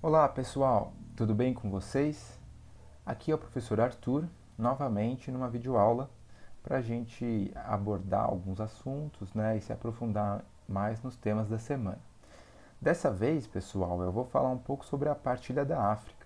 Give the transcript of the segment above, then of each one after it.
Olá pessoal, tudo bem com vocês? Aqui é o professor Arthur, novamente numa videoaula para a gente abordar alguns assuntos, né, e se aprofundar mais nos temas da semana. Dessa vez, pessoal, eu vou falar um pouco sobre a partilha da África.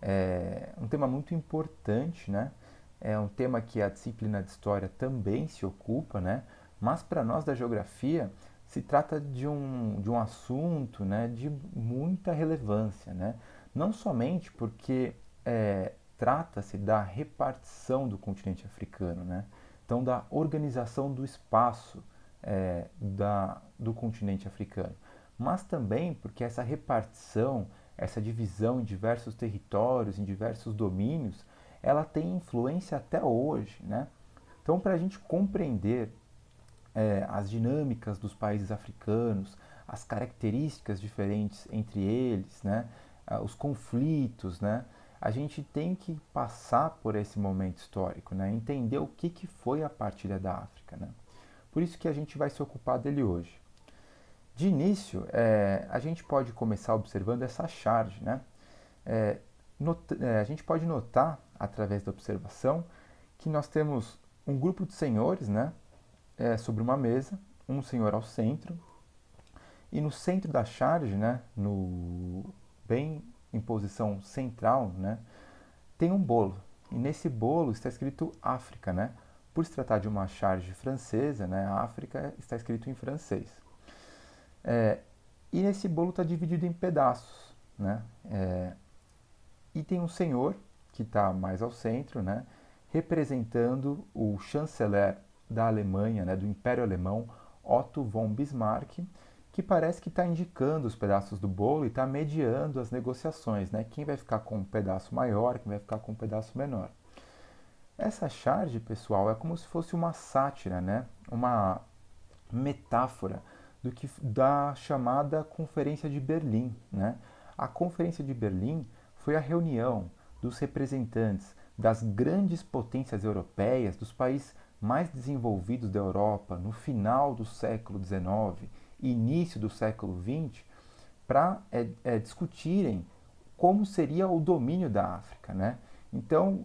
É um tema muito importante, né? É um tema que a disciplina de história também se ocupa, né? Mas para nós da geografia se trata de um assunto, né, de muita relevância, né? Não somente porque trata-se da repartição do continente africano, né? Então, da organização do espaço do continente africano, mas também porque essa repartição, essa divisão em diversos territórios, em diversos domínios, ela tem influência até hoje, né? Então, para a gente compreender as dinâmicas dos países africanos, as características diferentes entre eles, né? Os conflitos, né? A gente tem que passar por esse momento histórico, né? Entender o que foi a partilha da África, né? Por isso que a gente vai se ocupar dele hoje. De início, a gente pode começar observando essa charge, né? A gente pode notar, através da observação, que nós temos um grupo de senhores, né? Sobre uma mesa, um senhor ao centro, e no centro da charge, né? Bem em posição central, né? Tem um bolo. E nesse bolo está escrito África, né? Por se tratar de uma charge francesa, né? A África está escrito em francês. E esse bolo está dividido em pedaços, né? E tem um senhor que está mais ao centro, né? Representando o chanceler da Alemanha, né? Do Império Alemão, Otto von Bismarck, que parece que está indicando os pedaços do bolo e está mediando as negociações, né? Quem vai ficar com um pedaço maior, quem vai ficar com um pedaço menor. Essa charge, pessoal, é como se fosse uma sátira, né? Uma metáfora da chamada Conferência de Berlim, né? A Conferência de Berlim foi a reunião dos representantes das grandes potências europeias, dos países mais desenvolvidos da Europa no final do século XIX e início do século XX, para discutirem como seria o domínio da África, né? Então,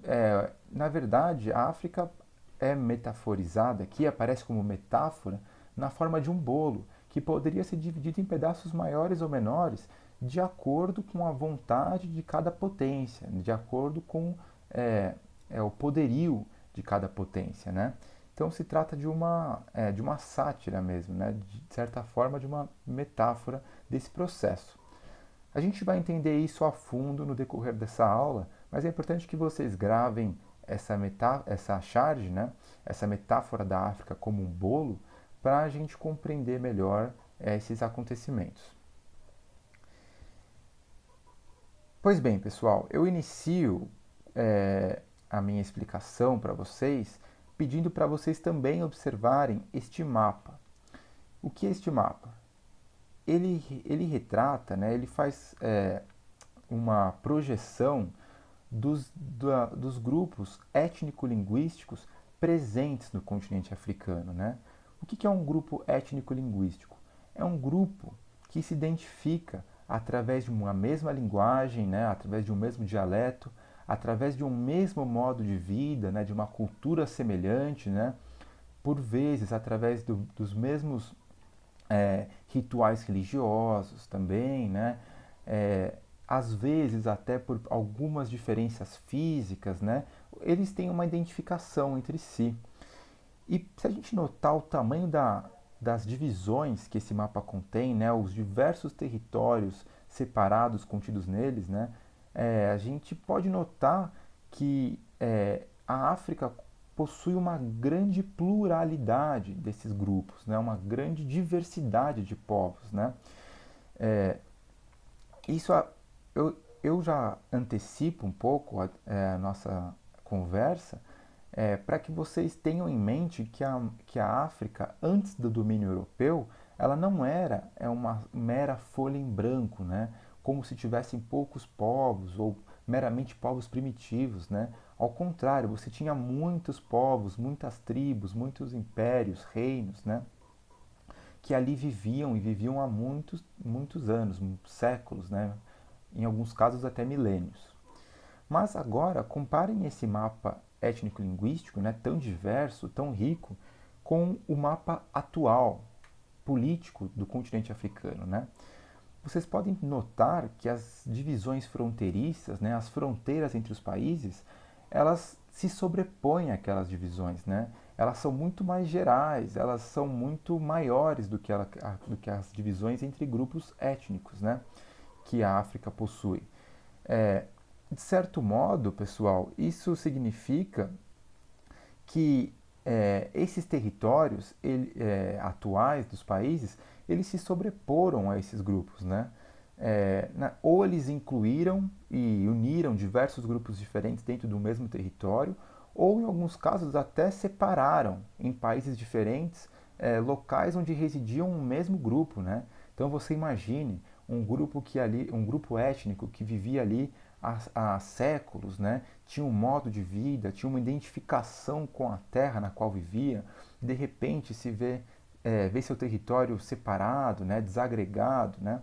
na verdade, a África é metaforizada aqui, aparece como metáfora na forma de um bolo, que poderia ser dividido em pedaços maiores ou menores, de acordo com a vontade de cada potência, de acordo com o poderio de cada potência, né? Então se trata de uma sátira mesmo, né? De certa forma de uma metáfora desse processo. A gente vai entender isso a fundo no decorrer dessa aula, mas é importante que vocês gravem essa charge, né? Essa metáfora da África como um bolo, para a gente compreender melhor esses acontecimentos. Pois bem, pessoal, eu inicio a minha explicação para vocês pedindo para vocês também observarem este mapa. O que é este mapa? Ele retrata, né, ele faz uma projeção dos grupos étnico-linguísticos presentes no continente africano. Né? O que é um grupo étnico-linguístico? É um grupo que se identifica através de uma mesma linguagem, né? Através de um mesmo dialeto, através de um mesmo modo de vida, né? De uma cultura semelhante, né? Por vezes através dos mesmos rituais religiosos também, né? Às vezes até por algumas diferenças físicas, né? Eles têm uma identificação entre si. E se a gente notar o tamanho das divisões que esse mapa contém, né? Os diversos territórios separados contidos neles, né? A gente pode notar que a África possui uma grande pluralidade desses grupos, né? Uma grande diversidade de povos, né? Isso eu já antecipo um pouco a nossa conversa para que vocês tenham em mente que a África, antes do domínio europeu, ela não era uma mera folha em branco, né? Como se tivessem poucos povos ou meramente povos primitivos, né? Ao contrário, você tinha muitos povos, muitas tribos, muitos impérios, reinos, né? Que ali viviam e viviam há muitos, muitos anos, séculos, né? em alguns casos até milênios. Mas agora, comparem esse mapa étnico-linguístico, né, tão diverso, tão rico, com o mapa atual, político do continente africano, né? Vocês podem notar que as divisões fronteiriças, né, as fronteiras entre os países, elas se sobrepõem àquelas divisões, né? Elas são muito mais gerais, elas são muito maiores do que as divisões entre grupos étnicos, né, que a África possui. É, de certo modo, pessoal, isso significa que esses territórios atuais dos países, eles se sobreporam a esses grupos, né? Ou eles incluíram e uniram diversos grupos diferentes dentro do mesmo território, ou em alguns casos até separaram em países diferentes locais onde residiam o mesmo grupo, né? Então você imagine um grupo étnico que vivia ali há séculos, né? Tinha um modo de vida, tinha uma identificação com a terra na qual vivia, de repente vê seu território separado, né? Desagregado, né?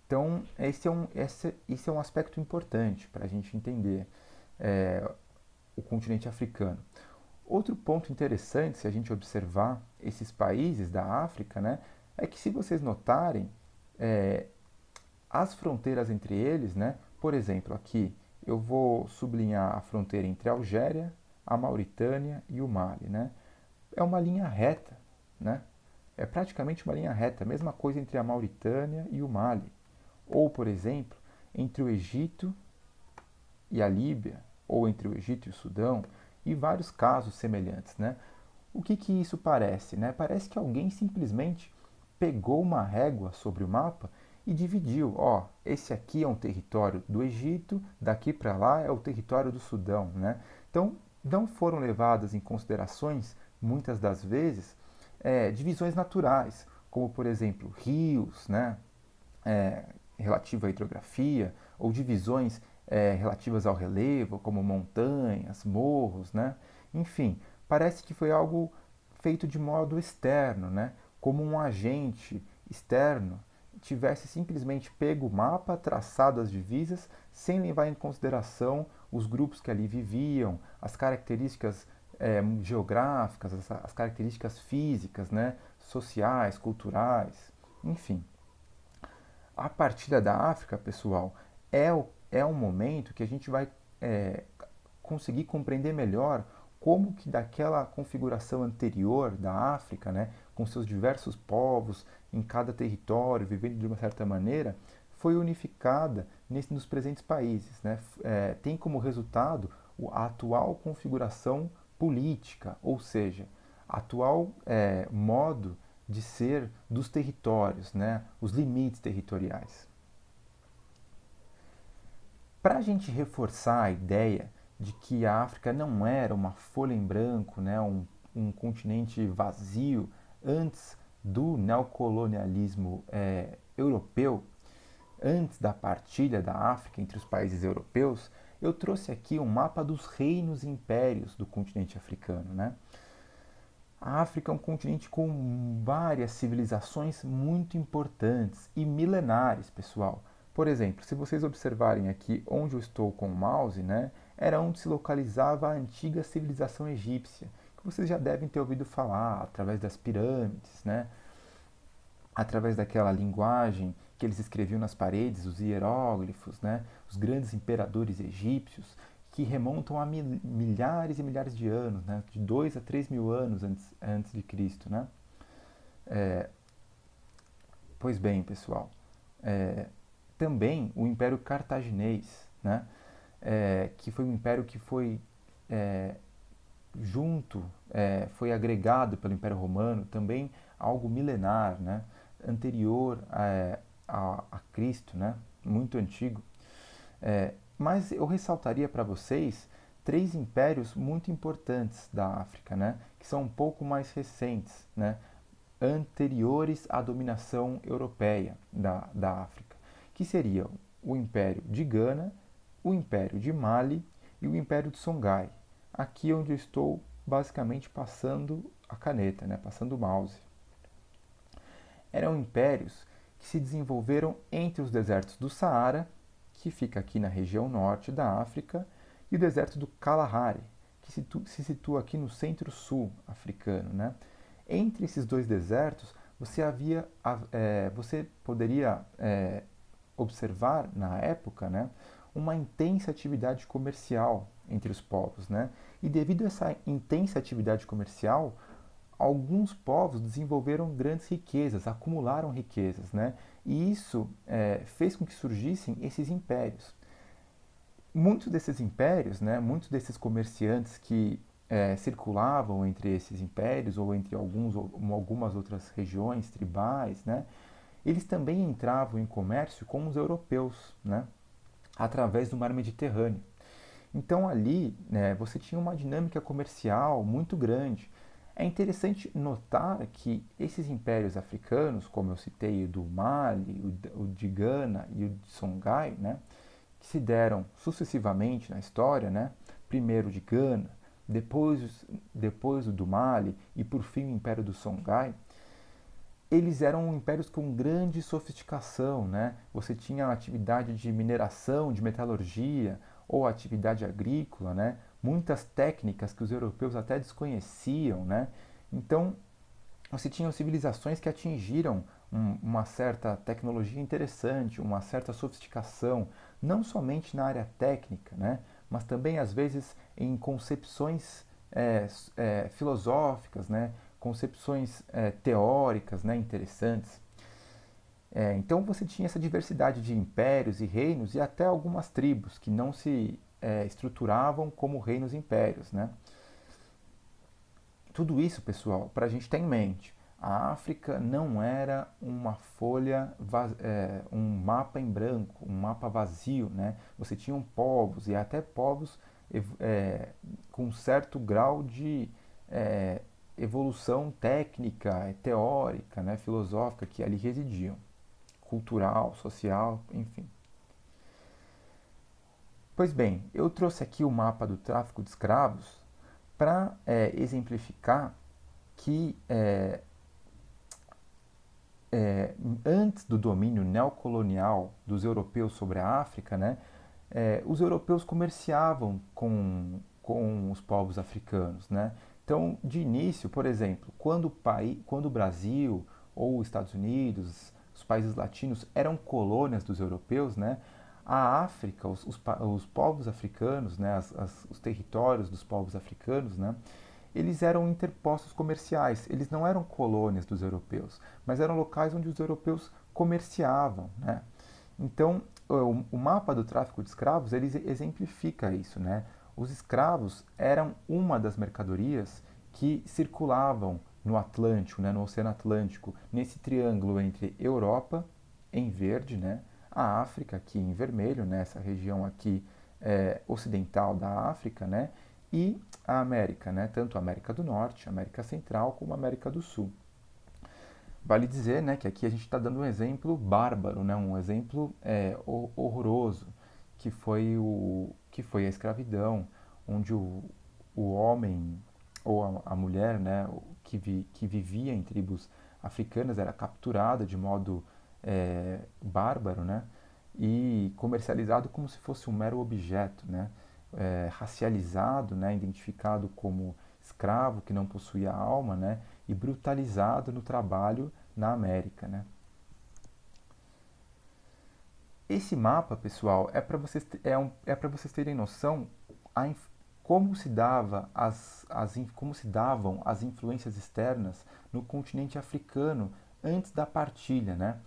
Então, esse é um aspecto importante para a gente entender o continente africano. Outro ponto interessante, se a gente observar esses países da África, né, é que se vocês notarem, é, as fronteiras entre eles, né, por exemplo, aqui eu vou sublinhar a fronteira entre a Algéria, a Mauritânia e o Mali, né? É uma linha reta, né? É praticamente uma linha reta, a mesma coisa entre a Mauritânia e o Mali. Ou, por exemplo, entre o Egito e a Líbia, ou entre o Egito e o Sudão, e vários casos semelhantes, né? O que isso parece, né? Parece que alguém simplesmente pegou uma régua sobre o mapa e dividiu. Ó, esse aqui é um território do Egito, daqui para lá é o território do Sudão, né? Então, não foram levadas em considerações, muitas das vezes, divisões naturais, como, por exemplo, rios, né? é, Relativa à hidrografia, ou divisões relativas ao relevo, como montanhas, morros, né? Enfim, parece que foi algo feito de modo externo, né? Como um agente externo tivesse simplesmente pego o mapa, traçado as divisas, sem levar em consideração os grupos que ali viviam, as características geográficas, as características físicas, né? Sociais, culturais, enfim. A partilha da África, pessoal, é um momento que a gente vai é, conseguir compreender melhor como que daquela configuração anterior da África, né, com seus diversos povos em cada território, vivendo de uma certa maneira, foi unificada nos presentes países. Né? Tem como resultado a atual configuração política, ou seja, atual modo de ser dos territórios, né? Os limites territoriais. Para a gente reforçar a ideia de que a África não era uma folha em branco, né? Um continente vazio antes do neocolonialismo europeu, antes da partilha da África entre os países europeus, eu trouxe aqui um mapa dos reinos e impérios do continente africano, né? A África é um continente com várias civilizações muito importantes e milenares, pessoal. Por exemplo, se vocês observarem aqui onde eu estou com o mouse, né, era onde se localizava a antiga civilização egípcia, que vocês já devem ter ouvido falar através das pirâmides, né, através daquela linguagem que eles escreviam nas paredes, os hieróglifos, né, os grandes imperadores egípcios, que remontam a milhares e milhares de anos, né, de 2 a 3 mil anos antes de Cristo. Né? Pois bem, pessoal, também o Império Cartaginês, né, que foi um império que foi foi agregado pelo Império Romano, também algo milenar, né, anterior a Cristo, né, muito antigo. Mas eu ressaltaria para vocês três impérios muito importantes da África, né, que são um pouco mais recentes, né, anteriores à dominação europeia da África, que seriam o Império de Gana, o Império de Mali e o Império de Songhai. Aqui onde eu estou basicamente passando a caneta, né, passando o mouse. Eram impérios que se desenvolveram entre os desertos do Saara, que fica aqui na região norte da África, e o deserto do Kalahari, que se situa aqui no centro-sul africano, né? Entre esses dois desertos, você poderia observar na época, né, uma intensa atividade comercial entre os povos, né? E devido a essa intensa atividade comercial, alguns povos desenvolveram grandes riquezas, acumularam riquezas, né? E isso fez com que surgissem esses impérios. Muitos desses impérios, né, muitos desses comerciantes que circulavam entre esses impérios ou entre algumas outras regiões tribais, né, eles também entravam em comércio com os europeus, né, através do mar Mediterrâneo. Então ali, né, você tinha uma dinâmica comercial muito grande. É interessante notar que esses impérios africanos, como eu citei o do Mali, o de Gana e o de Songhai, né, que se deram sucessivamente na história, né, primeiro de Gana, depois o do Mali e por fim o Império do Songhai, eles eram impérios com grande sofisticação, né? Você tinha atividade de mineração, de metalurgia ou atividade agrícola, né? Muitas técnicas que os europeus até desconheciam, né? Então, você tinha civilizações que atingiram uma certa tecnologia interessante, uma certa sofisticação, não somente na área técnica, né? Mas também às vezes em concepções filosóficas, né? Concepções teóricas, né? Interessantes. Então você tinha essa diversidade de impérios e reinos e até algumas tribos que não se estruturavam como reinos e impérios, né? Tudo isso, pessoal, para a gente ter em mente. A África não era uma um mapa em branco, um mapa vazio, né? Você tinha povos e até povos com certo grau de evolução técnica, teórica, né? Filosófica que ali residiam, cultural, social, enfim. Pois bem, eu trouxe aqui o mapa do tráfico de escravos para exemplificar que antes do domínio neocolonial dos europeus sobre a África, né, os europeus comerciavam com os povos africanos. Né? Então, de início, por exemplo, quando o Brasil ou os Estados Unidos, os países latinos eram colônias dos europeus, né, a África, os povos africanos, né, os territórios dos povos africanos, né, eles eram interpostos comerciais. Eles não eram colônias dos europeus, mas eram locais onde os europeus comerciavam, né? Então, o mapa do tráfico de escravos ele exemplifica isso, né? Os escravos eram uma das mercadorias que circulavam no Atlântico, né, no Oceano Atlântico, nesse triângulo entre Europa, em verde, né, a África, aqui em vermelho, nessa região aqui ocidental da África, né, e a América, né, tanto a América do Norte, a América Central, como a América do Sul. Vale dizer, né, que aqui a gente está dando um exemplo bárbaro, né, um exemplo horroroso, que foi a escravidão, onde o homem ou a mulher, né, que vivia em tribos africanas era capturada de modo bárbaro, né, e comercializado como se fosse um mero objeto, né, racializado, né, identificado como escravo que não possuía alma, né, e brutalizado no trabalho na América, né. Esse mapa, pessoal, para vocês terem noção como se como se davam as influências externas no continente africano antes da partilha, né?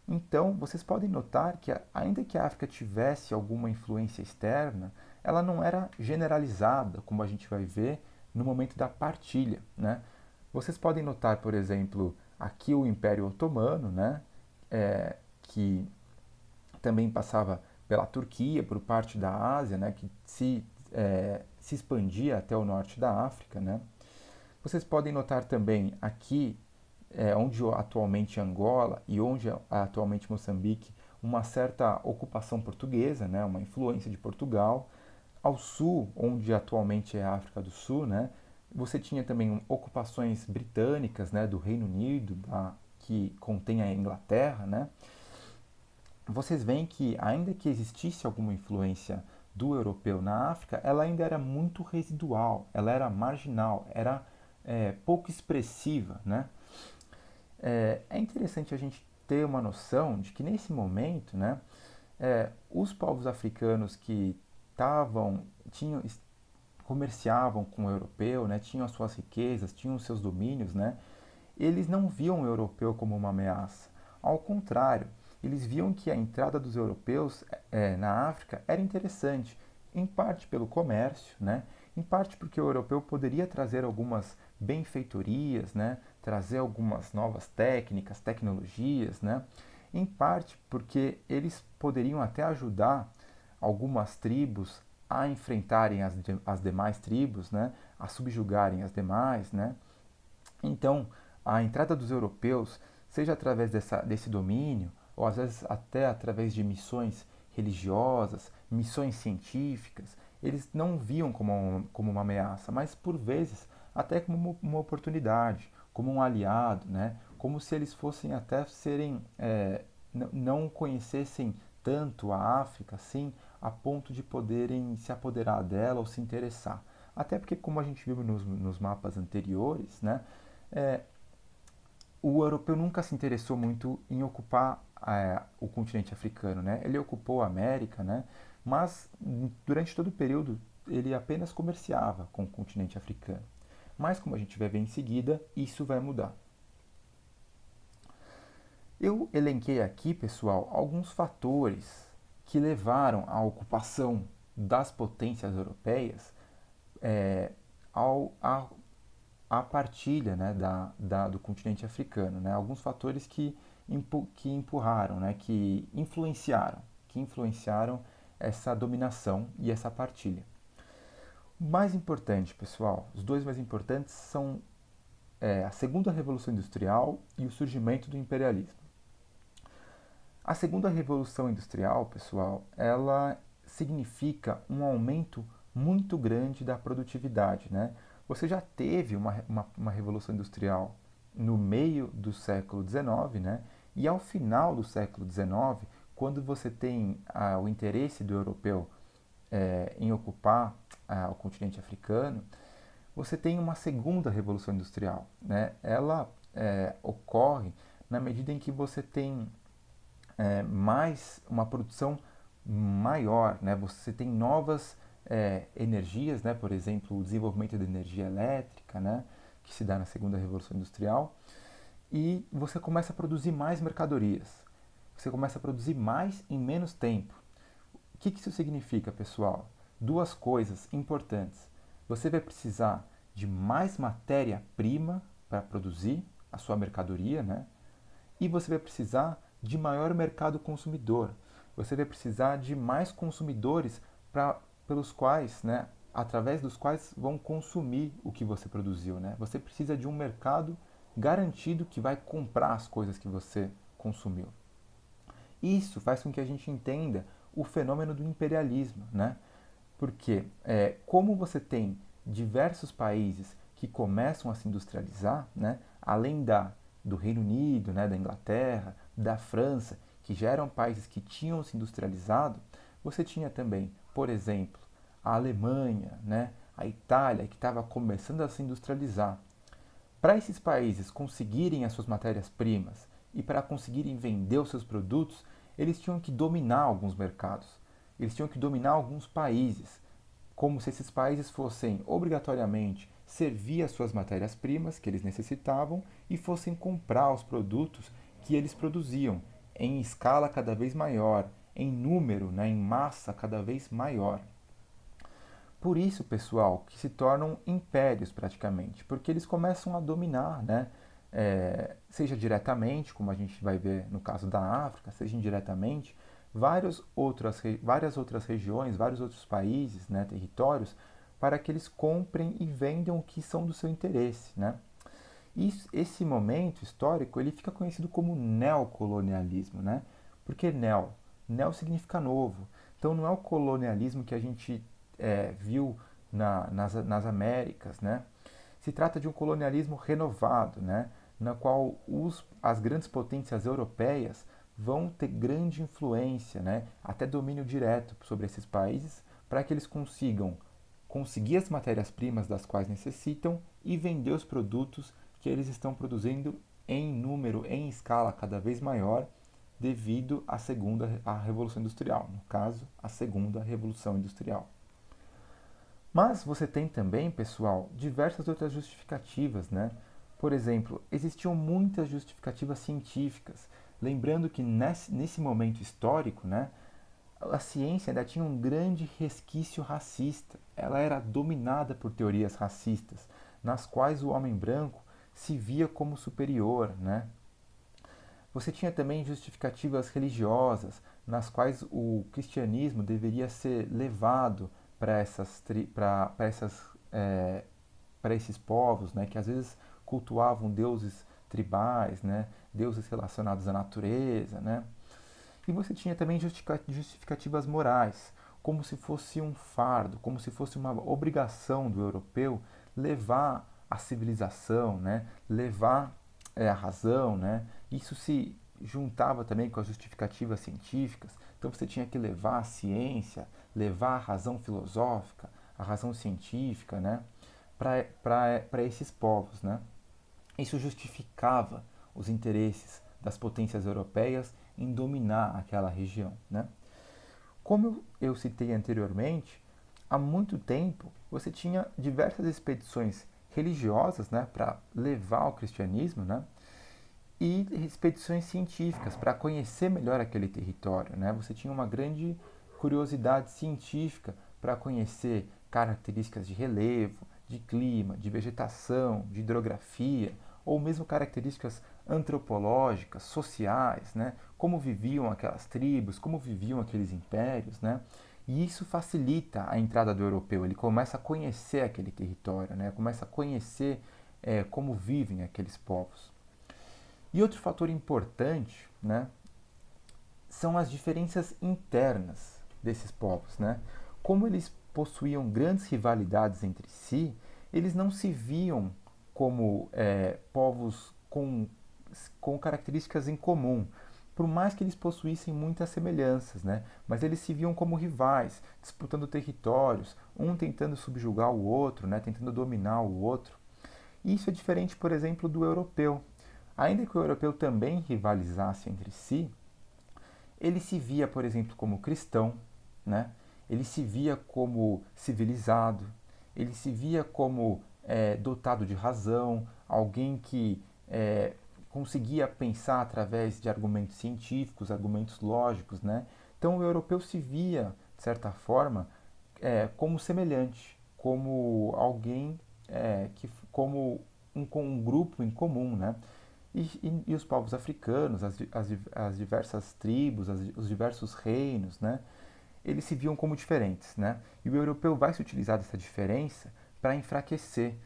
Então, vocês podem notar que, ainda que a África tivesse alguma influência externa, ela não era generalizada, como a gente vai ver no momento da partilha, né? Vocês podem notar, por exemplo, aqui o Império Otomano, né? Que também passava pela Turquia, por parte da Ásia, né? Que se expandia até o norte da África, né? Vocês podem notar também aqui onde atualmente Angola e onde atualmente Moçambique, uma certa ocupação portuguesa, né, uma influência de Portugal. Ao sul, onde atualmente é a África do Sul, né, você tinha também ocupações britânicas, né, do Reino Unido, que contém a Inglaterra, né. vocês veem que, ainda que existisse alguma influência do europeu na África, ela ainda era muito residual, ela era marginal, era pouco expressiva, né? É interessante a gente ter uma noção de que nesse momento, né, os povos africanos que estavam, tinham, comerciavam com o europeu, né, tinham as suas riquezas, tinham os seus domínios, né, eles não viam o europeu como uma ameaça. Ao contrário, eles viam que a entrada dos europeus na África era interessante, em parte pelo comércio, né? Em parte porque o europeu poderia trazer algumas benfeitorias, né? Trazer algumas novas técnicas, tecnologias, né? Em parte porque eles poderiam até ajudar algumas tribos a enfrentarem as demais tribos, né? A subjugarem as demais, né? Então, a entrada dos europeus, seja através desse domínio, ou às vezes até através de missões religiosas, missões científicas, eles não viam como uma ameaça, mas por vezes até como uma oportunidade, como um aliado, né? Como se eles fossem até serem, não conhecessem tanto a África assim, a ponto de poderem se apoderar dela ou se interessar. Até porque, como a gente viu nos mapas anteriores, né, é, o europeu nunca se interessou muito em ocupar o continente africano, né? Ele ocupou a América, né? Mas durante todo o período ele apenas comerciava com o continente africano. Mas como a gente vai ver em seguida, isso vai mudar. Eu elenquei aqui, pessoal, alguns fatores que levaram à ocupação das potências europeias é, à partilha, né, do continente africano, né? Alguns fatores que empurraram, né, que influenciaram essa dominação e essa partilha. O mais importante, pessoal, os dois mais importantes são a segunda revolução industrial e o surgimento do imperialismo. A segunda revolução industrial, pessoal, ela significa um aumento muito grande da produtividade, né? Você já teve uma revolução industrial no meio do século XIX, né? E ao final do século XIX, quando você tem o interesse do europeu em ocupar o continente africano, você tem uma segunda revolução industrial, né? Ela ocorre na medida em que você tem mais uma produção maior, né? Você tem novas energias, né? Por exemplo, o desenvolvimento da energia elétrica, né? Que se dá na segunda revolução industrial, e você começa a produzir mais mercadorias. Você começa a produzir mais em menos tempo. O que isso significa, pessoal? Duas coisas importantes. Você vai precisar de mais matéria-prima para produzir a sua mercadoria, né? E você vai precisar de maior mercado consumidor. Você vai precisar de mais consumidores pelos quais, né, através dos quais vão consumir o que você produziu, né? Você precisa de um mercado garantido que vai comprar as coisas que você consumiu. Isso faz com que a gente entenda o fenômeno do imperialismo, né? Porque como você tem diversos países que começam a se industrializar, né? Além do Reino Unido, né? Da Inglaterra, da França, que já eram países que tinham se industrializado, você tinha também, por exemplo, a Alemanha, né? A Itália, que estava começando a se industrializar. Para esses países conseguirem as suas matérias-primas e para conseguirem vender os seus produtos, eles tinham que dominar alguns mercados, eles tinham que dominar alguns países, como se esses países fossem obrigatoriamente servir as suas matérias-primas que eles necessitavam e fossem comprar os produtos que eles produziam em escala cada vez maior, em número, né, em massa cada vez maior. Por isso, pessoal, que se tornam impérios praticamente, porque eles começam a dominar, né? Seja diretamente, como a gente vai ver no caso da África, seja indiretamente, várias outras regiões, vários outros países, né, territórios, para que eles comprem e vendam o que são do seu interesse, né? Esse momento histórico ele fica conhecido como neocolonialismo, né? Porque neo significa novo. Então não é o colonialismo que a gente viu nas Américas, né? Se trata de um colonialismo renovado, né? Na qual as grandes potências europeias vão ter grande influência, né, até domínio direto sobre esses países, para que eles consigam conseguir as matérias-primas das quais necessitam e vender os produtos que eles estão produzindo em número, em escala cada vez maior, devido à Revolução Industrial, no caso, a segunda Revolução Industrial. Mas você tem também, pessoal, diversas outras justificativas, né? Por exemplo, existiam muitas justificativas científicas. Lembrando que nesse momento histórico, né, a ciência ainda tinha um grande resquício racista. Ela era dominada por teorias racistas, nas quais o homem branco se via como superior, né? Você tinha também justificativas religiosas, nas quais o cristianismo deveria ser levado para para esses povos, né, que às vezes cultuavam deuses tribais, né, deuses relacionados à natureza, né. E você tinha também justificativas morais, como se fosse um fardo, como se fosse uma obrigação do europeu levar a civilização, né, levar a razão, né. Isso se juntava também com as justificativas científicas. Então você tinha que levar a ciência, levar a razão filosófica, a razão científica, né, para esses povos, né? Isso justificava os interesses das potências europeias em dominar aquela região, né? Como eu citei anteriormente, há muito tempo você tinha diversas expedições religiosas, né, para levar o cristianismo, né, e expedições científicas para conhecer melhor aquele território, né? Você tinha uma grande curiosidade científica para conhecer características de relevo, de clima, de vegetação, de hidrografia, ou mesmo características antropológicas, sociais, né? Como viviam aquelas tribos, como viviam aqueles impérios, né? E isso facilita a entrada do europeu. Ele começa a conhecer aquele território, né? Começa a conhecer como vivem aqueles povos. E outro fator importante, né, são as diferenças internas desses povos, né? Como eles possuíam grandes rivalidades entre si, eles não se viam como povos com características em comum, por mais que eles possuíssem muitas semelhanças, né? Mas eles se viam como rivais, disputando territórios, um tentando subjugar o outro, né? Tentando dominar o outro. E isso é diferente, por exemplo, do europeu. Ainda que o europeu também rivalizasse entre si, ele se via, por exemplo, como cristão, né? Ele se via como civilizado, ele se via como dotado de razão, alguém que conseguia pensar através de argumentos científicos, argumentos lógicos, né? Então o europeu se via, de certa forma, como semelhante, como alguém como um grupo em comum, né? E os povos africanos, as diversas tribos, os diversos reinos, né? Eles se viam como diferentes, né? E o europeu vai se utilizar dessa diferença para enfraquecer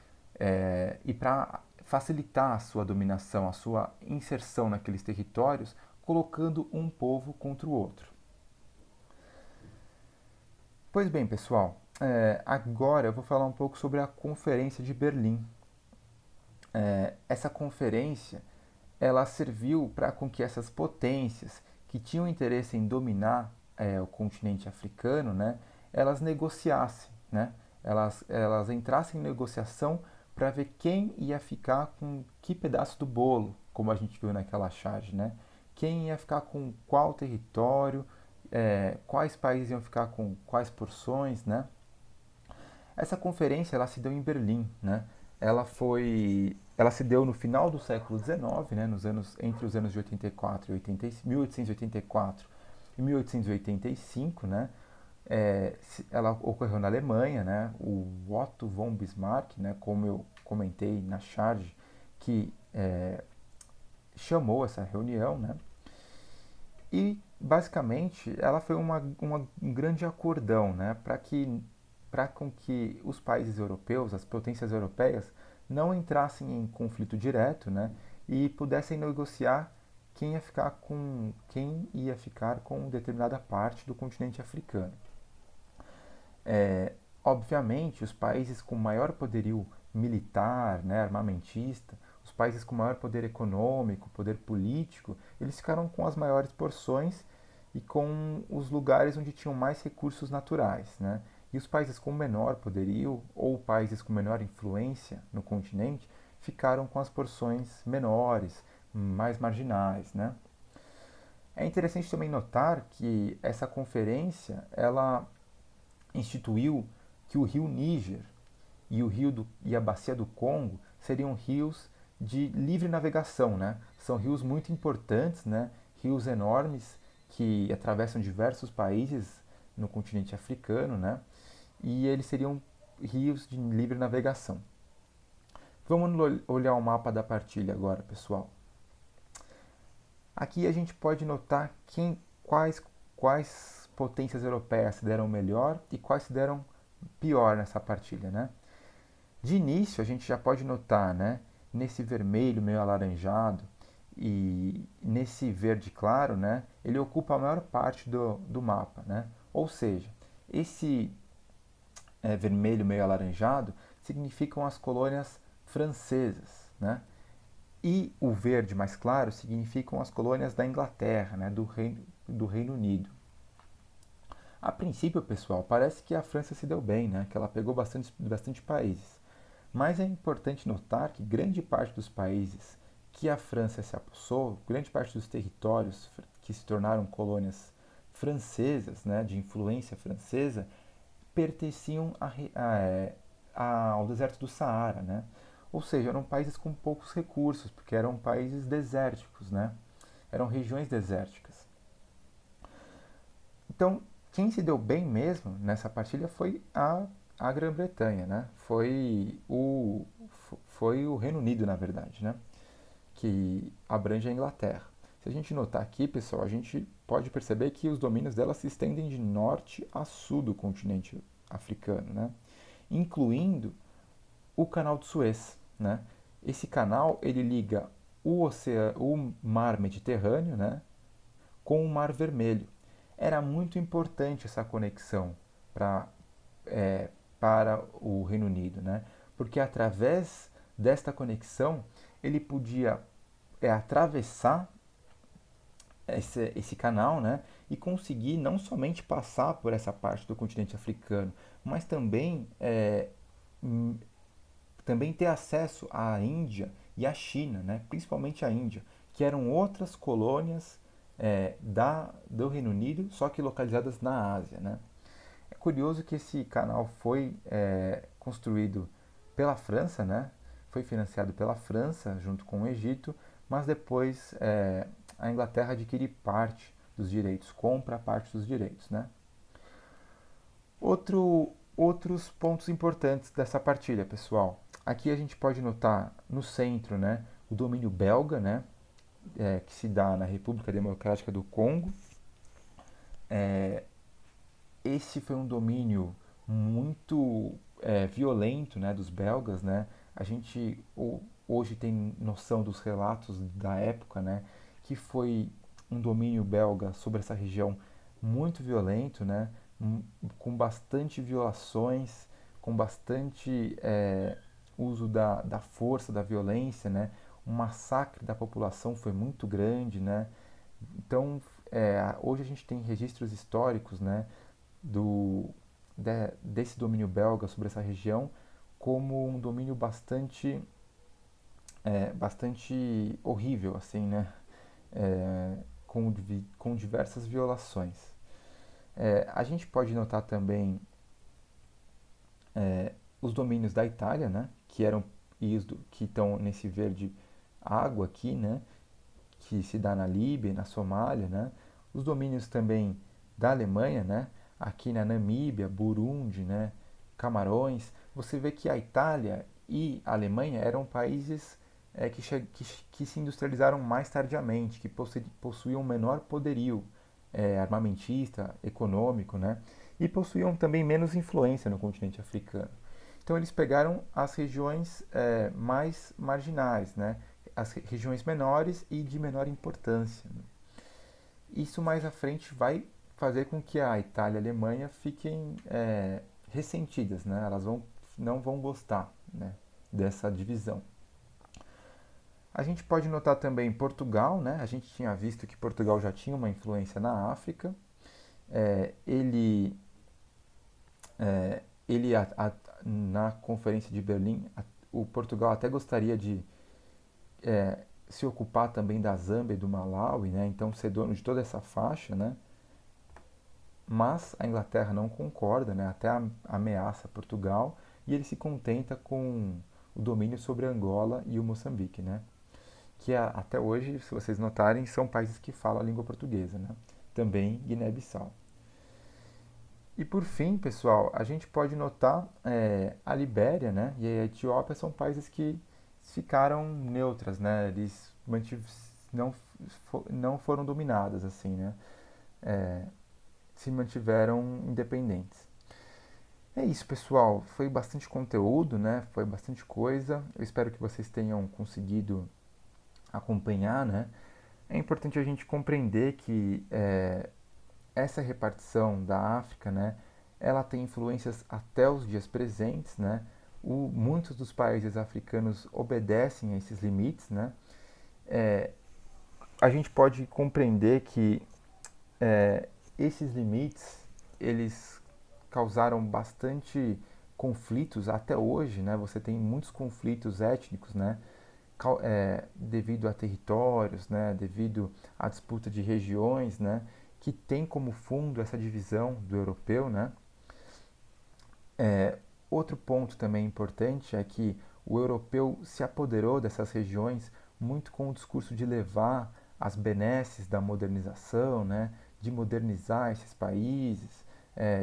e para facilitar a sua dominação, a sua inserção naqueles territórios, colocando um povo contra o outro. Pois bem, pessoal, agora eu vou falar um pouco sobre a Conferência de Berlim. Essa conferência ela serviu para com que essas potências que tinham interesse em dominar o continente africano, né, elas negociassem, né, elas entrassem em negociação para ver quem ia ficar com que pedaço do bolo, como a gente viu naquela charge, né, quem ia ficar com qual território, quais países iam ficar com quais porções, né. Essa conferência ela se deu em Berlim, né? Ela se deu no final do século XIX, né? Entre os anos de 84 e 1884 e 1885, né? Ela ocorreu na Alemanha, né? O Otto von Bismarck, né? Como eu comentei na charge, que chamou essa reunião, né? E basicamente ela foi um grande acordão, né? Para com que os países europeus, as potências europeias, não entrassem em conflito direto, né, e pudessem negociar quem ia ficar com determinada parte do continente africano. Obviamente, os países com maior poderio militar, né, armamentista, os países com maior poder econômico, poder político, eles ficaram com as maiores porções e com os lugares onde tinham mais recursos naturais, né? E os países com menor poderio ou países com menor influência no continente ficaram com as porções menores, mais marginais, né? É interessante também notar que essa conferência ela instituiu que o rio Níger e a bacia do Congo seriam rios de livre navegação, né? São rios muito importantes, né? Rios enormes que atravessam diversos países no continente africano, né? E eles seriam rios de livre navegação. Vamos olhar o mapa da partilha agora, pessoal. Aqui a gente pode notar quais potências europeias se deram melhor e quais se deram pior nessa partilha, né? De início, a gente já pode notar, né, nesse vermelho meio alaranjado e nesse verde claro, né, ele ocupa a maior parte do mapa, né? Ou seja, esse vermelho meio alaranjado significam as colônias francesas, né? E o verde mais claro significam as colônias da Inglaterra, né, do Reino Unido. A princípio, pessoal, parece que a França se deu bem, né, que ela pegou bastante países. Mas é importante notar que grande parte dos países que a França se apossou, grande parte dos territórios que se tornaram colônias francesas, né, de influência francesa, pertenciam ao deserto do Saara, né? Ou seja, eram países com poucos recursos, porque eram países desérticos, né? Eram regiões desérticas. Então, quem se deu bem mesmo nessa partilha foi a Grã-Bretanha, né? Foi o Reino Unido, na verdade, né? Que abrange a Inglaterra. Se a gente notar aqui, pessoal, a gente pode perceber que os domínios dela se estendem de norte a sul do continente africano, né? Incluindo o Canal de Suez, né? Esse canal ele liga o Mar Mediterrâneo, né, com o Mar Vermelho. Era muito importante essa conexão pra, para o Reino Unido, né? Porque através desta conexão ele podia atravessar esse canal, né, e conseguir não somente passar por essa parte do continente africano, mas também ter acesso à Índia e à China, né, principalmente à Índia, que eram outras colônias do Reino Unido, só que localizadas na Ásia, né. É curioso que esse canal foi construído pela França, né? Foi financiado pela França junto com o Egito, mas depois a Inglaterra adquire parte dos direitos, compra parte dos direitos, né? Outros pontos importantes dessa partilha, pessoal. Aqui a gente pode notar no centro, né, o domínio belga, né, que se dá na República Democrática do Congo. Esse foi um domínio muito violento, né, dos belgas, né? A gente hoje tem noção dos relatos da época, né, que foi um domínio belga sobre essa região muito violento, né, com bastante violações, com bastante uso da força, da violência, né? O massacre da população foi muito grande, né? Então, hoje a gente tem registros históricos, né, desse domínio belga sobre essa região como um domínio bastante horrível, assim, né, com diversas violações. A gente pode notar também os domínios da Itália, né, que estão nesse verde água aqui, né, que se dá na Líbia, na Somália, né? Os domínios também da Alemanha, né? Aqui na Namíbia, Burundi, né? Camarões. Você vê que a Itália e a Alemanha eram países que se industrializaram mais tardiamente, que possuíam menor poderio armamentista, econômico, né? E possuíam também menos influência no continente africano. Então eles pegaram as regiões mais marginais, né? As regiões menores e de menor importância. Isso mais à frente vai fazer com que a Itália e a Alemanha fiquem ressentidas, né? Elas não vão gostar, né, dessa divisão. A gente pode notar também Portugal, né? A gente tinha visto que Portugal já tinha uma influência na África. É, ele, na Conferência de Berlim, o Portugal até gostaria de se ocupar também da Zâmbia e do Malawi, né? Então ser dono de toda essa faixa, né? Mas a Inglaterra não concorda, né? Até ameaça Portugal e ele se contenta com o domínio sobre Angola e o Moçambique, né? Que até hoje, se vocês notarem, são países que falam a língua portuguesa, né? Também Guiné-Bissau. E por fim, pessoal, a gente pode notar a Libéria, né, e a Etiópia são países que ficaram neutras, né? Eles não, não foram dominadas assim, né? Se mantiveram independentes. É isso, pessoal. Foi bastante conteúdo, né? Foi bastante coisa. Eu espero que vocês tenham conseguido acompanhar, né? É importante a gente compreender que essa repartição da África, né, ela tem influências até os dias presentes, né? Muitos dos países africanos obedecem a esses limites, né? A gente pode compreender que esses limites eles causaram bastante conflitos até hoje, né? Você tem muitos conflitos étnicos, né? Devido a territórios, né? Devido à disputa de regiões, né? Que tem como fundo essa divisão do europeu, né? Outro ponto também importante é que o europeu se apoderou dessas regiões muito com o discurso de levar as benesses da modernização, né? De modernizar esses países,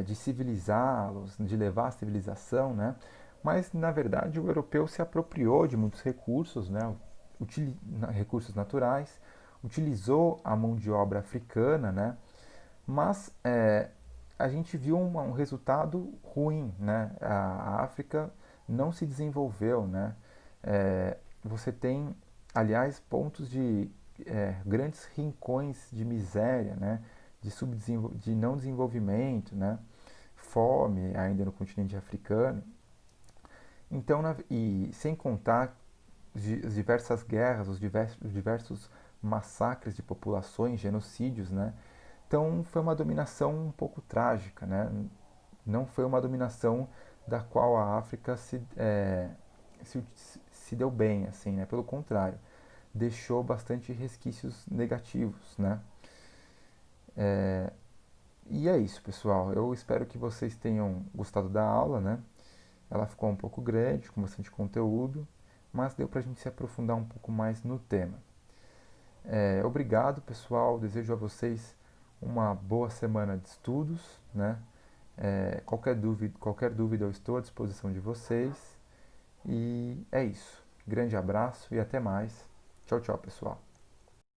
de civilizá-los, de levar a civilização, né? Mas, na verdade, o europeu se apropriou de muitos recursos, né? Recursos naturais, utilizou a mão de obra africana, né? Mas a gente viu um resultado ruim, né? A África não se desenvolveu, né? Você tem, aliás, pontos de grandes rincões de miséria, né? De não desenvolvimento, né? Fome ainda no continente africano. Então, e sem contar as diversas guerras, os diversos massacres de populações, genocídios, né? Então foi uma dominação um pouco trágica, né? Não foi uma dominação da qual a África se, se deu bem, assim, né? Pelo contrário, deixou bastante resquícios negativos, né? E é isso, pessoal. Eu espero que vocês tenham gostado da aula, né? Ela ficou um pouco grande, com bastante conteúdo, mas deu para a gente se aprofundar um pouco mais no tema. Obrigado, pessoal. Desejo a vocês uma boa semana de estudos, né? Qualquer dúvida eu estou à disposição de vocês. E é isso. Grande abraço e até mais. Tchau, tchau, pessoal.